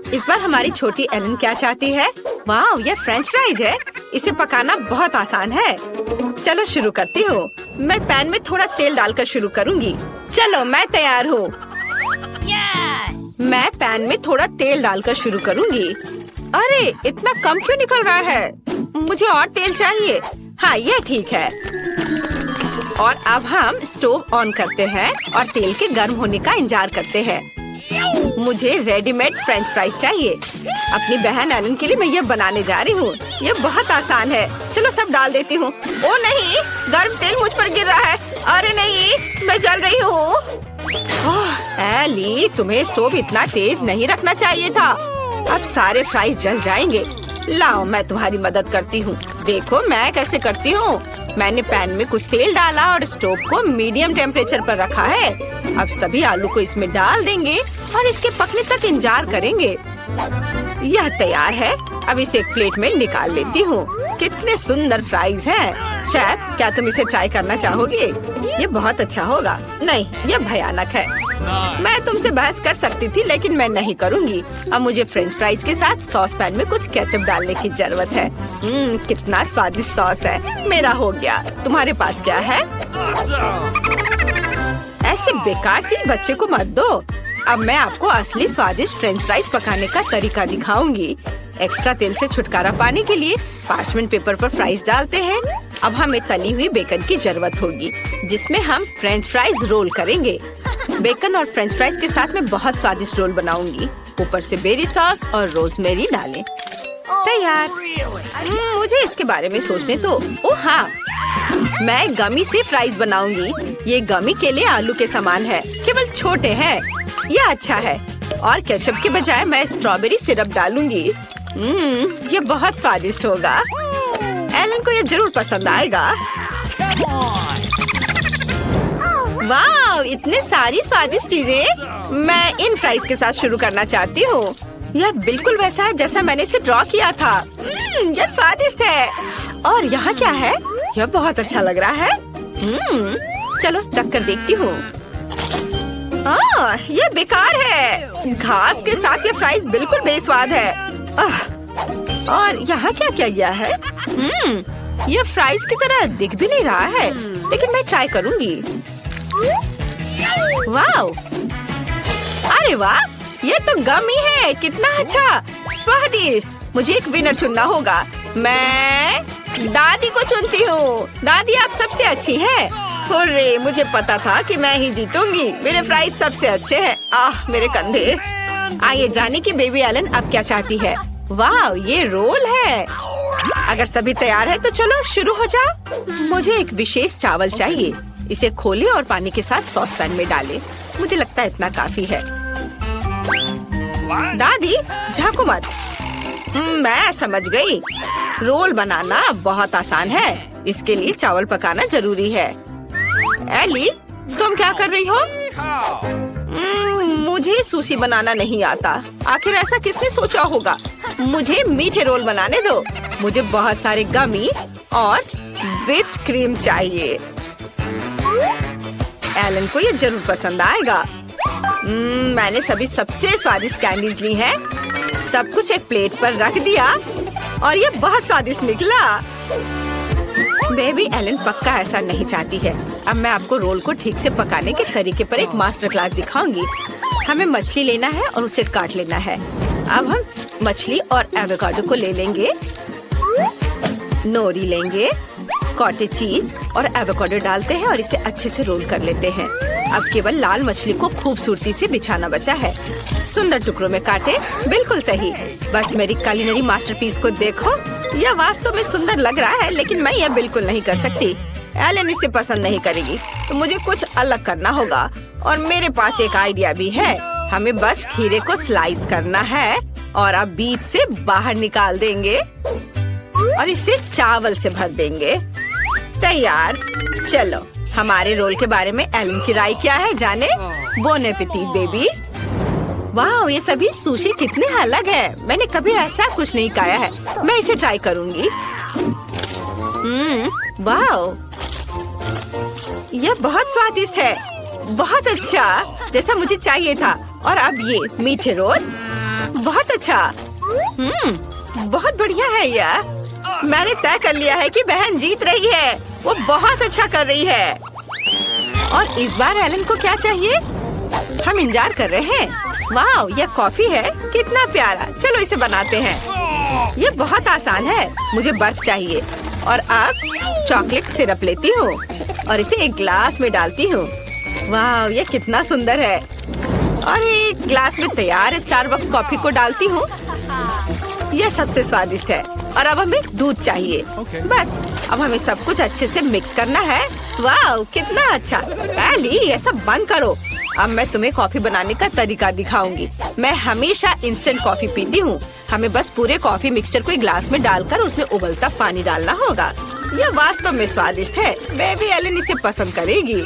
इस बार हमारी छोटी एलन क्या चाहती है? वाह, ये फ्रेंच फ्राइज है। इसे पकाना बहुत आसान है। चलो शुरू करती हूँ। मैं पैन में थोड़ा तेल डालकर शुरू करूँगी। चलो मैं तैयार हूँ। मैं पैन में थोड़ा तेल डालकर शुरू करूँगी। अरे इतना कम क्यों निकल रहा है? मुझे और तेल चाहिए। हाँ, ये ठीक है। और अब हम स्टोव ऑन करते हैं और तेल के गर्म होने का इंतजार करते हैं। मुझे रेडीमेड फ्रेंच फ्राइज चाहिए। अपनी बहन एलन के लिए मैं ये बनाने जा रही हूँ। ये बहुत आसान है। चलो सब डाल देती हूँ। ओ नहीं, गर्म तेल मुझ पर गिर रहा है। अरे नहीं, मैं जल रही हूँ। एली, तुम्हें स्टोव इतना तेज नहीं रखना चाहिए था। अब सारे फ्राइज जल जाएंगे। लाओ, मैं तुम्हारी मदद करती हूँ। देखो मैं कैसे करती हूँ। मैंने पैन में कुछ तेल डाला और स्टोव को मीडियम टेम्परेचर पर रखा है। अब सभी आलू को इसमें डाल देंगे और इसके पकने तक इंतजार करेंगे। यह तैयार है। अब इसे एक प्लेट में निकाल लेती हूँ। कितने सुंदर फ्राइज हैं। शेफ, क्या तुम इसे ट्राई करना चाहोगे? ये बहुत अच्छा होगा। नहीं, ये भयानक है। मैं तुमसे बहस कर सकती थी, लेकिन मैं नहीं करूँगी। अब मुझे फ्रेंच फ्राइज के साथ सॉस पैन में कुछ केचप डालने की जरूरत है। कितना स्वादिष्ट सॉस है। मेरा हो गया। तुम्हारे पास क्या है? ऐसी बेकार चीज बच्चे को मत दो। अब मैं आपको असली स्वादिष्ट फ्रेंच फ्राइज पकाने का तरीका दिखाऊंगी। एक्स्ट्रा तेल से छुटकारा पाने के लिए पार्चमेंट पेपर पर फ्राइज डालते हैं। अब हमें तली हुई बेकन की जरूरत होगी, जिसमें हम फ्रेंच फ्राइज रोल करेंगे। बेकन और फ्रेंच फ्राइज के साथ मैं बहुत स्वादिष्ट रोल बनाऊंगी। ऊपर से बेरी सॉस और रोजमेरी डालें। तैयार। मुझे इसके बारे में सोचने दो। ओह हाँ, मैं गमी से फ्राइज बनाऊंगी। ये गमी के लिए आलू के समान है, केवल छोटे हैं। यह अच्छा है। और केचप के बजाय मैं स्ट्रॉबेरी सिरप डालूंगी। ये बहुत स्वादिष्ट होगा। एलन को ये जरूर पसंद आएगा। वाह, इतने सारी स्वादिष्ट चीजें। मैं इन फ्राइज के साथ शुरू करना चाहती हूँ। यह बिल्कुल वैसा है जैसा मैंने इसे ड्रॉ किया था। यह स्वादिष्ट है। और यहाँ क्या है? यह बहुत अच्छा लग रहा है। चलो चख कर देखती हूँ। ये बेकार है। घास के साथ ये फ्राइज बिल्कुल बेस्वाद है। और यहाँ क्या क्या गया है? ये फ्राइज की तरह दिख भी नहीं रहा है, लेकिन मैं ट्राई करूँगी। वाह! अरे वाह, ये तो गमी है। कितना अच्छा, स्वादिष्ट। मुझे एक विनर चुनना होगा। मैं दादी को चुनती हूँ। दादी, आप सबसे अच्छी है। हुर्रे, मुझे पता था कि मैं ही जीतूंगी। मेरे फ्राइज सबसे अच्छे हैं। मेरे कंधे। आइए जाने की बेबी एलन अब क्या चाहती है। वाह, ये रोल है। अगर सभी तैयार है तो चलो शुरू हो जाओ। मुझे एक विशेष चावल चाहिए। इसे खोले और पानी के साथ सॉस पैन में डालें। मुझे लगता है इतना काफी है। दादी, झांको मत। मैं समझ गई। रोल बनाना बहुत आसान है। इसके लिए चावल पकाना जरूरी है। एली, तुम क्या कर रही हो? मुझे सुशी बनाना नहीं आता। आखिर ऐसा किसने सोचा होगा? मुझे मीठे रोल बनाने दो। मुझे बहुत सारे गमी और व्हिप्ड क्रीम चाहिए। एलन को ये जरूर पसंद आएगा। मैंने सभी सबसे स्वादिष्ट कैंडीज ली हैं। सब कुछ एक प्लेट पर रख दिया और ये बहुत स्वादिष्ट निकला। बेबी एलन पक्का ऐसा नहीं चाहती है। अब मैं आपको रोल को ठीक से पकाने के तरीके पर एक मास्टर क्लास दिखाऊंगी। हमें मछली लेना है और उसे काट लेना है। अब हम मछली और एवोकाडो को ले लेंगे। नोरी लेंगे, कॉटेज चीज और एवोकाडो डालते हैं और इसे अच्छे से रोल कर लेते हैं। अब केवल लाल मछली को खूबसूरती से बिछाना बचा है। सुंदर टुकड़ों में काटे। बिल्कुल सही। बस मेरी कुलिनरी मास्टरपीस को देखो। यह वास्तव में सुंदर लग रहा है, लेकिन मैं यह बिल्कुल नहीं कर सकती। एलन इसे पसंद नहीं करेगी, तो मुझे कुछ अलग करना होगा। और मेरे पास एक आइडिया भी है। हमें बस खीरे को स्लाइस करना है और अब बीच से बाहर निकाल देंगे और इसे चावल से भर देंगे। तैयार। चलो, हमारे रोल के बारे में एलन की राय क्या है जाने। Bone appétit baby. वाह, ये सभी सुशी कितने अलग है। मैंने कभी ऐसा कुछ नहीं खाया है। मैं इसे ट्राई करूंगी। वाह, यह बहुत स्वादिष्ट है। बहुत अच्छा, जैसा मुझे चाहिए था। और अब ये मीठे रोल। बहुत अच्छा। बहुत बढ़िया है यह। मैंने तय कर लिया है कि बहन जीत रही है। वो बहुत अच्छा कर रही है। और इस बार एलन को क्या चाहिए? हम इंतजार कर रहे हैं। वाह, यह कॉफी है, कितना प्यारा। चलो इसे बनाते हैं। ये बहुत आसान है। मुझे बर्फ चाहिए और अब चॉकलेट सिरप लेती हूँ और इसे एक ग्लास में डालती हूँ। वाह, ये कितना सुंदर है। और एक ग्लास में तैयार स्टारबक्स कॉफी को डालती हूँ। यह सबसे स्वादिष्ट है। और अब हमें दूध चाहिए। बस अब हमें सब कुछ अच्छे से मिक्स करना है। वाह, कितना अच्छा। एली, ये सब बंद करो। अब मैं तुम्हें कॉफी बनाने का तरीका दिखाऊंगी। मैं हमेशा इंस्टेंट कॉफी पीती हूँ। हमें बस पूरे कॉफी मिक्सचर को एक ग्लास में डालकर उसमें उबलता पानी डालना होगा। यह वास्तव में स्वादिष्ट है। बेबी एलन इसे पसंद करेगी।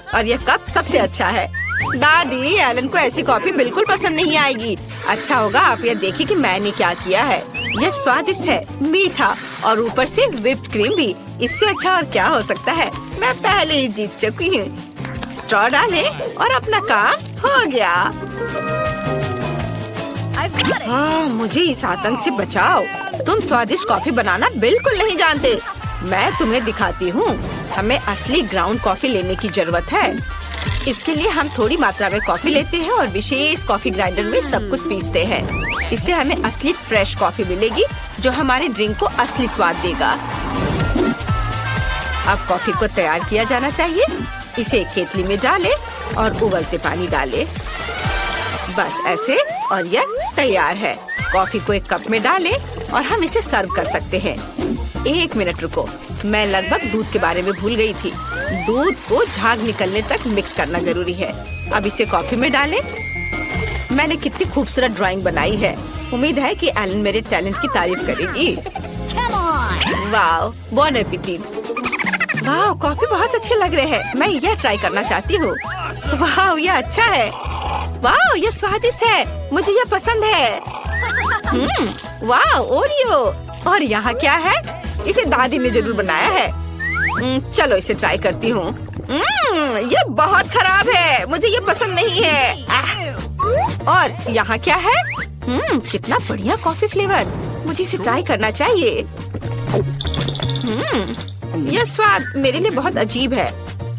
और यह कप सबसे अच्छा है। दादी, एलन को ऐसी कॉफी बिल्कुल पसंद नहीं आएगी। अच्छा होगा आप यह देखिए कि मैंने क्या किया है। यह स्वादिष्ट है, मीठा और ऊपर से व्हिप्ड क्रीम भी। इससे अच्छा और क्या हो सकता है। मैं पहले ही जीत चुकी हूँ। स्ट्रॉ डालें और अपना काम हो गया। मुझे इस आतंक से बचाओ। तुम स्वादिष्ट कॉफी बनाना बिल्कुल नहीं जानते। मैं तुम्हें दिखाती हूँ। हमें असली ग्राउंड कॉफी लेने की जरूरत है। इसके लिए हम थोड़ी मात्रा में कॉफी लेते हैं और विशेष कॉफी ग्राइंडर में सब कुछ पीसते हैं। इससे हमें असली फ्रेश कॉफी मिलेगी जो हमारे ड्रिंक को असली स्वाद देगा। अब कॉफी को तैयार किया जाना चाहिए। इसे एक केतली में डालें और उबलते पानी डालें। बस ऐसे, और यह तैयार है। कॉफी को एक कप में डालें और हम इसे सर्व कर सकते हैं। 1 मिनट रुको, मैं लगभग दूध के बारे में भूल गई थी। दूध को झाग निकलने तक मिक्स करना जरूरी है। अब इसे कॉफी में डालें। मैंने कितनी खूबसूरत ड्राइंग बनाई है। उम्मीद है कि एलन मेरे टैलेंट की तारीफ करेगी। वाह, बॉन एपेटिट। वाह, कॉफी बहुत अच्छे लग रहे हैं। मैं यह ट्राई करना चाहती हूँ। वाह, यह अच्छा है। वाह, यह स्वादिष्ट है। मुझे यह पसंद है। वाह, ओरियो। और यहाँ क्या है? इसे दादी ने जरूर बनाया है। चलो इसे ट्राई करती हूँ। यह बहुत खराब है। मुझे यह पसंद नहीं है। और यहाँ क्या है? कितना बढ़िया कॉफी फ्लेवर। मुझे इसे ट्राई करना चाहिए। यह स्वाद मेरे लिए बहुत अजीब है।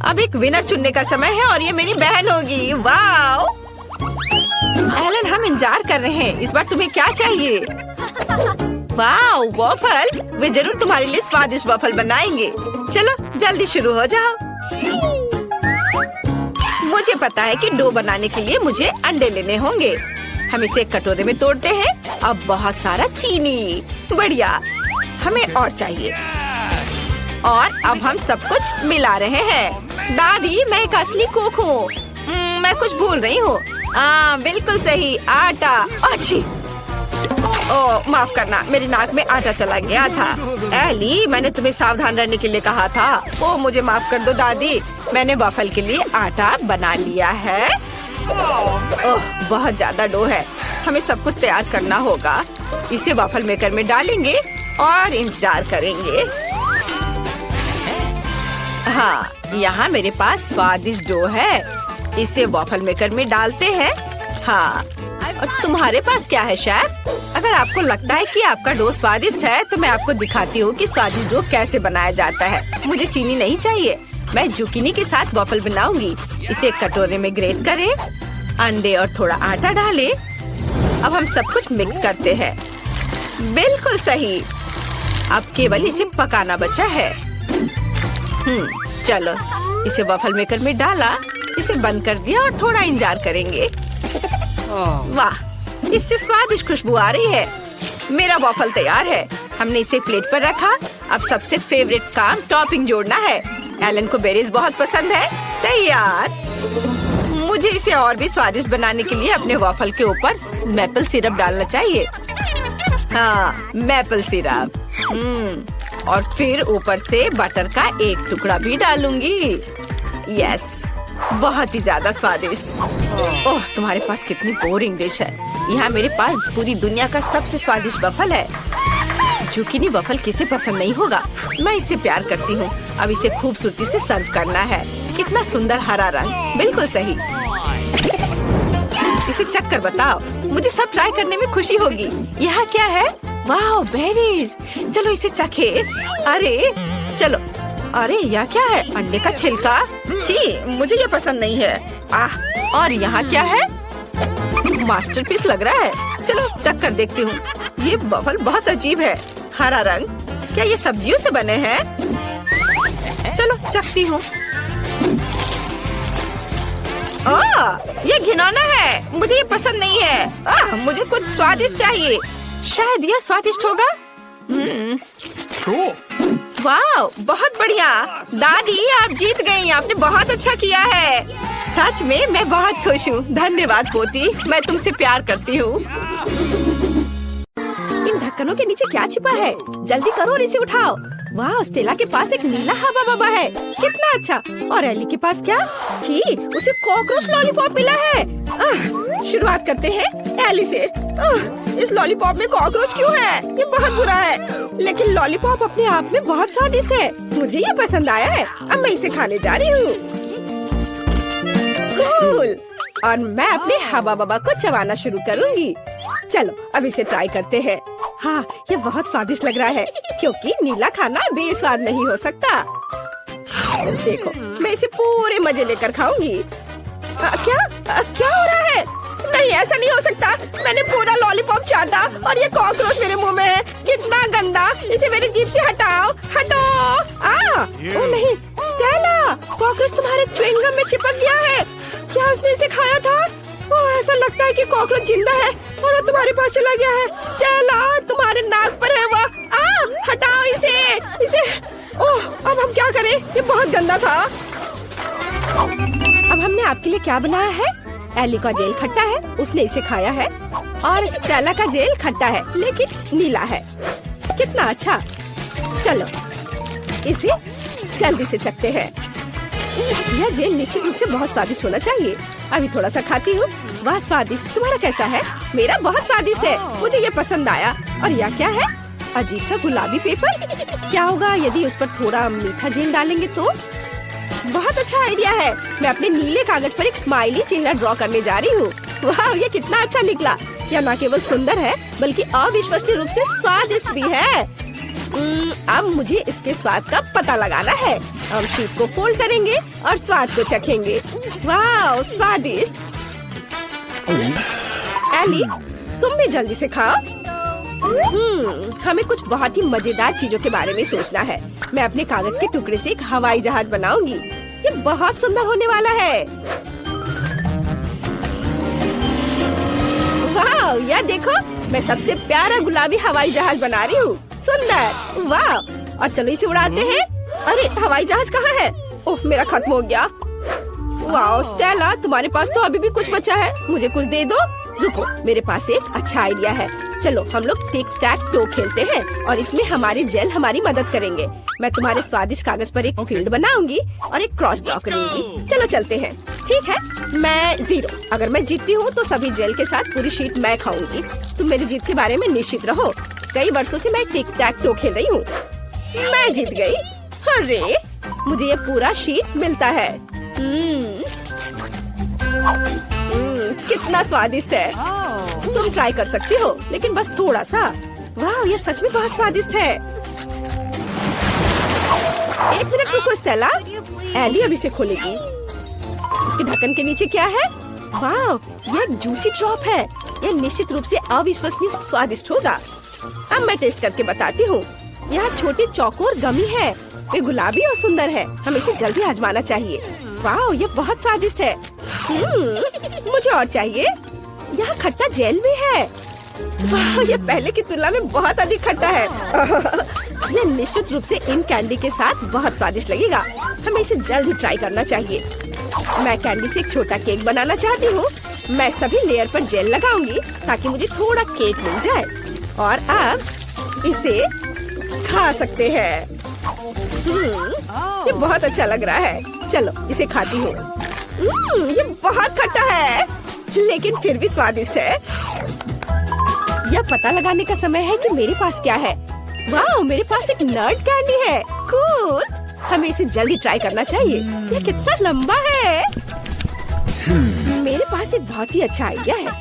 अब एक विनर चुनने का समय है और ये मेरी बहन होगी। वाह एलन, हम इंतजार कर रहे हैं। इस बार तुम्हें क्या चाहिए? वाह, वॉफल। वे जरूर तुम्हारे लिए स्वादिष्ट वॉफल बनाएंगे। चलो जल्दी शुरू हो जाओ। मुझे पता है कि डो बनाने के लिए मुझे अंडे लेने होंगे। हम इसे एक कटोरे में तोड़ते हैं। अब बहुत सारा चीनी। बढ़िया, हमें और चाहिए। और अब हम सब कुछ मिला रहे हैं। दादी, मैं एक असली कुक हूँ। मैं कुछ भूल रही हूँ। बिल्कुल सही, आटा। अच्छी। ओह, माफ करना, मेरी नाक में आटा चला गया था। एली, मैंने तुम्हें सावधान रहने के लिए कहा था। ओह, मुझे माफ कर दो दादी। मैंने वॉफल के लिए आटा बना लिया है। ओह, बहुत ज्यादा डो है। हमें सब कुछ तैयार करना होगा। इसे वॉफल मेकर में डालेंगे और इंतजार करेंगे। हाँ, यहाँ मेरे पास स्वादिष्ट डो है। इसे वॉफल मेकर में डालते हैं। हाँ, और तुम्हारे पास क्या है शेफ? अगर आपको लगता है कि आपका डो स्वादिष्ट है तो मैं आपको दिखाती हूँ कि स्वादिष्ट डो कैसे बनाया जाता है। मुझे चीनी नहीं चाहिए। मैं जुकीनी के साथ वॉफल बनाऊंगी। इसे एक कटोरे में ग्रेट करें, अंडे और थोड़ा आटा डालें। अब हम सब कुछ मिक्स करते हैं। बिल्कुल सही। अब केवल इसे पकाना बचा है। चलो, इसे वॉफल मेकर में डाला, इसे बंद कर दिया और थोड़ा इंतजार करेंगे। वाह, इससे स्वादिष्ट खुशबू आ रही है। मेरा वॉफल तैयार है। हमने इसे प्लेट पर रखा। अब सबसे फेवरेट काम टॉपिंग जोड़ना है। एलन को बेरीज बहुत पसंद है। तैयार। मुझे इसे और भी स्वादिष्ट बनाने के लिए अपने वॉफल के ऊपर मैपल सिरप डालना चाहिए। हाँ, मैपल सिरप। और फिर ऊपर से बटर का एक टुकड़ा भी डालूंगी। यस, बहुत ही ज्यादा स्वादिष्ट। ओह, तुम्हारे पास कितनी बोरिंग डिश है। यहाँ मेरे पास पूरी दुनिया का सबसे स्वादिष्ट वफल है। जुकीनी वफल किसे पसंद नहीं होगा। मैं इससे प्यार करती हूँ। अब इसे खूबसूरती से सर्व करना है। कितना सुंदर हरा रंग। बिल्कुल सही। इसे चक्कर बताओ, मुझे सब ट्राई करने में खुशी होगी। यहाँ क्या है? वाह, बेरीज। चलो इसे चखे। अरे चलो। अरे यह क्या है? अंडे का छिलका। छी, मुझे ये पसंद नहीं है। आह, और यहाँ क्या है? मास्टरपीस लग रहा है। चलो चख कर देखती हूँ। ये बफल बहुत अजीब है। हरा रंग, क्या ये सब्जियों से बने हैं? चलो चखती हूँ। ये घिनौना है, मुझे ये पसंद नहीं है। मुझे कुछ स्वादिष्ट चाहिए। शायद यह स्वादिष्ट होगा। वाह, बहुत बढ़िया। दादी आप जीत गई, आपने बहुत अच्छा किया है। सच में मैं बहुत खुश हूँ। धन्यवाद पोती, मैं तुमसे प्यार करती हूँ। इन ढक्कनों के नीचे क्या छिपा है? जल्दी करो और इसे उठाओ। वाह, स्टेला के पास एक नीला हवा बबा है, कितना अच्छा। और एली के पास क्या? छी, उसे कॉकरोच लॉलीपॉप मिला है। शुरुआत करते हैं एली से। इस लॉलीपॉप में कॉकरोच क्यों है? ये बहुत बुरा है। लेकिन लॉलीपॉप अपने आप में बहुत स्वादिष्ट है। मुझे ये पसंद आया है। अब मैं इसे खाने जा रही हूँ। कूल। और मैं अपने हवा बबा को चबाना शुरू करूँगी। चलो अब इसे ट्राई करते हैं। हाँ, ये बहुत स्वादिष्ट लग रहा है, क्योंकि नीला खाना बेस्वाद नहीं हो सकता। देखो, मैं इसे पूरे मजे लेकर खाऊंगी। क्या हो रहा है? नहीं, ऐसा नहीं हो सकता। मैंने पूरा लॉलीपॉप चाटा और ये कॉकरोच मेरे मुंह में है। कितना गंदा। इसे मेरी जीभ से हटाओ, हटो। ओ नहीं, स्टेला, कॉकरोच तुम्हारे च्युइंगम में चिपक गया है। क्या उसने इसे खाया था? ऐसा लगता है कि कॉकरोच जिंदा है और वो तुम्हारे पास चला गया है। स्टेला, तुम्हारे नाक पर है वो। हटाओ इसे। ओह, अब हम क्या करें? ये बहुत गंदा था। अब हमने आपके लिए क्या बनाया है? एली का जेल खट्टा है, उसने इसे खाया है। और स्टेला का जेल खट्टा है, लेकिन नीला है। कितना अच्छा। चलो इसे जल्दी से चखते हैं। यह जेल निश्चित रूप से बहुत स्वादिष्ट होना चाहिए। अभी थोड़ा सा खाती हूँ। वाह, स्वादिष्ट। तुम्हारा कैसा है? मेरा बहुत स्वादिष्ट है, मुझे ये पसंद आया। और यह क्या है? अजीब सा गुलाबी पेपर। क्या होगा यदि उस पर थोड़ा मीठा जेल डालेंगे तो? बहुत अच्छा आइडिया है। मैं अपने नीले कागज पर एक स्माइली चेहरा ड्रॉ करने जा रही हूँ। वाह, ये कितना अच्छा निकला। यह न केवल सुंदर है, बल्कि अविश्वसनीय रूप से स्वादिष्ट भी है। अब मुझे इसके स्वाद का पता लगाना है। हम शीट को फोल्ड करेंगे और स्वाद को चखेंगे। वाह, स्वादिष्ट। एली, तुम भी जल्दी से खाओ। हमें कुछ बहुत ही मजेदार चीजों के बारे में सोचना है। मैं अपने कागज के टुकड़े से एक हवाई जहाज बनाऊंगी। ये बहुत सुंदर होने वाला है। वाह, यह देखो, मैं सबसे प्यारा गुलाबी हवाई जहाज बना रही हूँ। सुंदर। वाह, और चलो इसे उड़ाते हैं। अरे हवाई जहाज कहाँ है? ओह, मेरा खत्म हो गया। वाह स्टेला, तुम्हारे पास तो अभी भी कुछ बचा है, मुझे कुछ दे दो। रुको, मेरे पास एक अच्छा आइडिया है। चलो हम लोग टिक टैक टो खेलते हैं और इसमें हमारे जेल हमारी मदद करेंगे। मैं तुम्हारे स्वादिष्ट कागज पर एक फील्ड बनाऊंगी और एक क्रॉस ड्रॉ करूंगी। चलो चलते हैं। ठीक है, मैं 0। अगर मैं जीतती हूँ तो सभी जेल के साथ पूरी शीट मैं खाऊंगी। तुम मेरी जीत के बारे में निश्चित रहो। कई वर्षों से मैं टिक टैक टो खेल रही हूँ। मैं जीत गई। अरे, मुझे ये पूरा शीट मिलता है। कितना स्वादिष्ट है। तुम ट्राई कर सकती हो, लेकिन बस थोड़ा सा। वाह, ये सच में बहुत स्वादिष्ट है। एक मिनट रुको स्टेला, एली अभी से खोलेगी। इसके ढक्कन के नीचे क्या है? वाह, यह एक जूसी ड्रॉप है। यह निश्चित रूप से अविश्वसनीय स्वादिष्ट होगा। अब मैं टेस्ट करके बताती हूँ। यह छोटी चौकोर गमी है। वे गुलाबी और सुंदर है। हमें इसे जल्दी आजमाना चाहिए। वाह, ये बहुत स्वादिष्ट है। मुझे और चाहिए। यहाँ खट्टा जेल भी है। वाह, ये पहले की तुलना में बहुत अधिक खट्टा है। यह निश्चित रूप से इन कैंडी के साथ बहुत स्वादिष्ट लगेगा। हमें इसे जल्दी ट्राई करना चाहिए। मैं कैंडी से एक छोटा केक बनाना चाहती हूँ। मैं सभी लेयर पर जेल लगाऊंगी ताकि मुझे थोड़ा केक मिल जाए। और अब इसे खा सकते हैं। ये बहुत अच्छा लग रहा है। चलो इसे खाती हूँ। ये बहुत खट्टा है, लेकिन फिर भी स्वादिष्ट है। यह पता लगाने का समय है कि मेरे पास क्या है। वाह, मेरे पास एक नट कैंडी है। कूल। हमें इसे जल्दी ट्राई करना चाहिए। यह कितना लंबा है। मेरे पास एक बहुत ही अच्छा आइडिया है।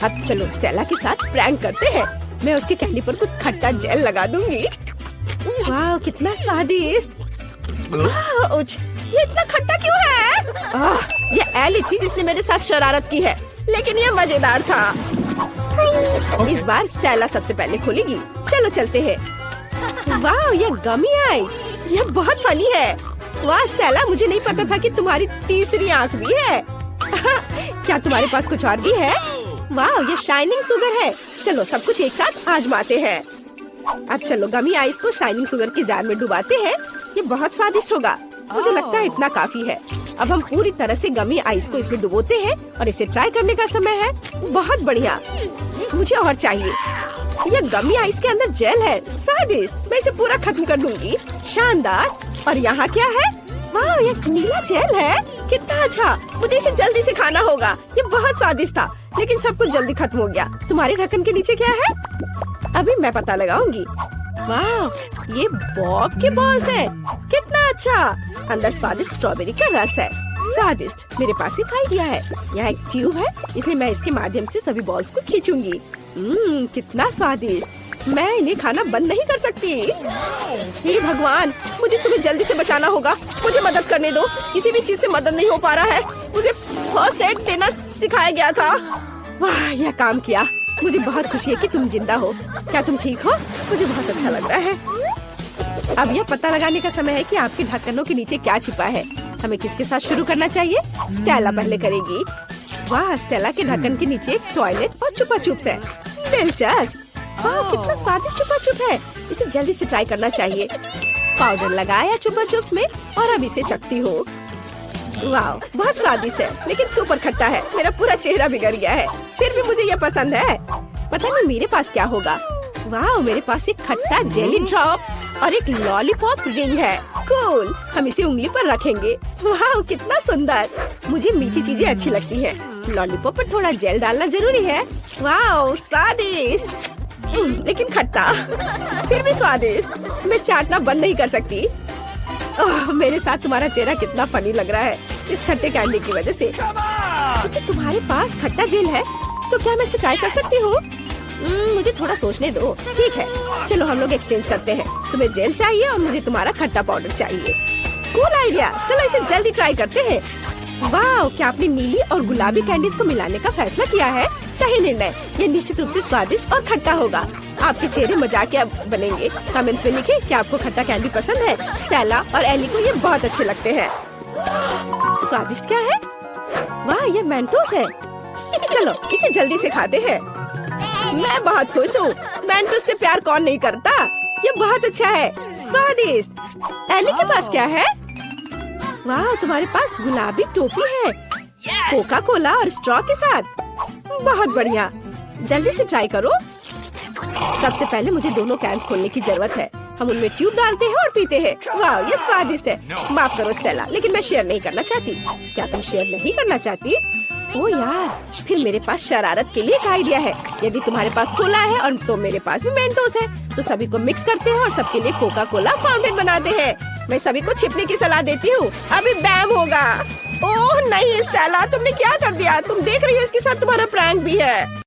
अब चलो स्टेला के साथ प्रैंक करते हैं। मैं उसके कैंडी पर कुछ खट्टा जेल लगा दूंगी। वाह कितना स्वादिष्ट। ये इतना खट्टा क्यों है? ये एली थी जिसने मेरे साथ शरारत की है, लेकिन ये मजेदार था। इस बार स्टेला सबसे पहले खोलेगी। चलो चलते हैं। वाह ये गमी आइस, ये बहुत फनी है। वाह स्टेला, मुझे नहीं पता था कि तुम्हारी तीसरी आंख भी है। क्या तुम्हारे पास कुछ और भी है? वाह ये शाइनिंग शुगर है। चलो सब कुछ एक साथ आजमाते हैं। अब चलो गमी आइस को शाइनिंग शुगर के जार में डुबाते हैं। ये बहुत स्वादिष्ट होगा। मुझे लगता है इतना काफी है। अब हम पूरी तरह से गमी आइस को इसमें डुबोते हैं और इसे ट्राई करने का समय है। बहुत बढ़िया, मुझे और चाहिए। ये गमी आइस के अंदर जेल है, स्वादिष्ट। मैं इसे पूरा खत्म कर दूंगी। शानदार। और यहाँ क्या है? वाह ये नीला जेल है, कितना अच्छा। मुझे इसे जल्दी से खाना होगा। ये बहुत स्वादिष्ट था, लेकिन सब कुछ जल्दी खत्म हो गया। तुम्हारे ढक्कन के नीचे क्या है? अभी मैं पता लगाऊंगी। वाह ये बॉब के बॉल्स है, कितना अच्छा। अंदर स्वादिष्ट स्ट्रॉबेरी का रस है, स्वादिष्ट। मेरे पास एक आइडिया है। यहाँ एक ट्यूब है, इसलिए मैं इसके माध्यम से सभी बॉल्स को खींचूंगी। कितना स्वादिष्ट। मैं इन्हें खाना बंद नहीं कर सकती। हे भगवान, मुझे तुम्हें जल्दी से बचाना होगा। मुझे मदद करने दो। किसी भी चीज से मदद नहीं हो पा रहा है। मुझे फर्स्ट एड देना सिखाया गया था। वाह यह काम किया। मुझे बहुत खुशी है कि तुम जिंदा हो। क्या तुम ठीक हो? मुझे बहुत अच्छा लग रहा है। अब यह पता लगाने का समय है कि आपके ढक्कनों के नीचे क्या छिपा है। हमें किसके साथ शुरू करना चाहिए? स्टेला पहले करेगी। वाह स्टेला के ढक्कन के नीचे एक टॉयलेट और छुपा चुप्स है, दिलचस्प। वाह कितना स्वादिष्ट छुपा चुप है। इसे जल्दी से ट्राई करना चाहिए। पाउडर लगाया छुपा चुप्स में और अब इसे चखती हूँ। वाह बहुत स्वादिष्ट है, लेकिन सुपर खट्टा है। मेरा पूरा चेहरा बिगड़ गया है, फिर भी मुझे यह पसंद है। पता नहीं मेरे पास क्या होगा। वाह मेरे पास एक खट्टा जेली ड्रॉप और एक लॉलीपॉप रिंग है। कूल, हम इसे उंगली पर रखेंगे। वाह कितना सुंदर। मुझे मीठी चीजें अच्छी लगती है। लॉलीपॉप पर थोड़ा जेल डालना जरूरी है। वाह स्वादिष्ट, लेकिन खट्टा, फिर भी स्वादिष्ट। मैं चाटना बंद नहीं कर सकती। मेरे साथ तुम्हारा चेहरा कितना फनी लग रहा है इस खट्टे कैंडी की वजह से। क्योंकि तुम्हारे पास खट्टा जेल है, तो क्या मैं इसे ट्राई कर सकती हूँ? मुझे थोड़ा सोचने दो। ठीक है, चलो हम लोग एक्सचेंज करते हैं। तुम्हें जेल चाहिए और मुझे तुम्हारा खट्टा पाउडर चाहिए। Cool idea. चलो इसे जल्दी ट्राई करते हैं। वाह, क्या आपने नीली और गुलाबी कैंडीज को मिलाने का फैसला किया है? सही निर्णय। ये निश्चित रूप से स्वादिष्ट और खट्टा होगा। आपके चेहरे मजाकिया बनेंगे। कमेंट्स में लिखें कि आपको खट्टा कैंडी पसंद है। स्टेला और एली को ये बहुत अच्छे लगते हैं। स्वादिष्ट क्या है? वाह ये मेंटोस है। चलो इसे जल्दी से खाते हैं। मैं बहुत खुश हूँ। मेंटोस से प्यार कौन नहीं करता। ये बहुत अच्छा है, स्वादिष्ट। एली के पास क्या है? वाह तुम्हारे पास गुलाबी टोपी है, कोका कोला और स्ट्रॉ के साथ। बहुत बढ़िया, जल्दी से ट्राई करो। सबसे पहले मुझे दोनों कैंस खोलने की जरूरत है। हम उनमें ट्यूब डालते हैं और पीते हैं। वाह ये स्वादिष्ट है। माफ करो स्टेला, लेकिन मैं शेयर नहीं करना चाहती। क्या तुम शेयर नहीं करना चाहती? ओ यार, फिर मेरे पास शरारत के लिए एक आइडिया है। यदि तुम्हारे पास कोला है और तो मेरे पास भी मेंटोस है, तो सभी को मिक्स करते हैं और सबके लिए कोका कोला फाउंटेन बनाते हैं। मैं सभी को छिपने की सलाह देती हूँ। अभी बैम होगा। ओह नहीं स्टेला, तुमने क्या कर दिया? तुम देख रही हो इसके साथ तुम्हारा प्रैंक भी है।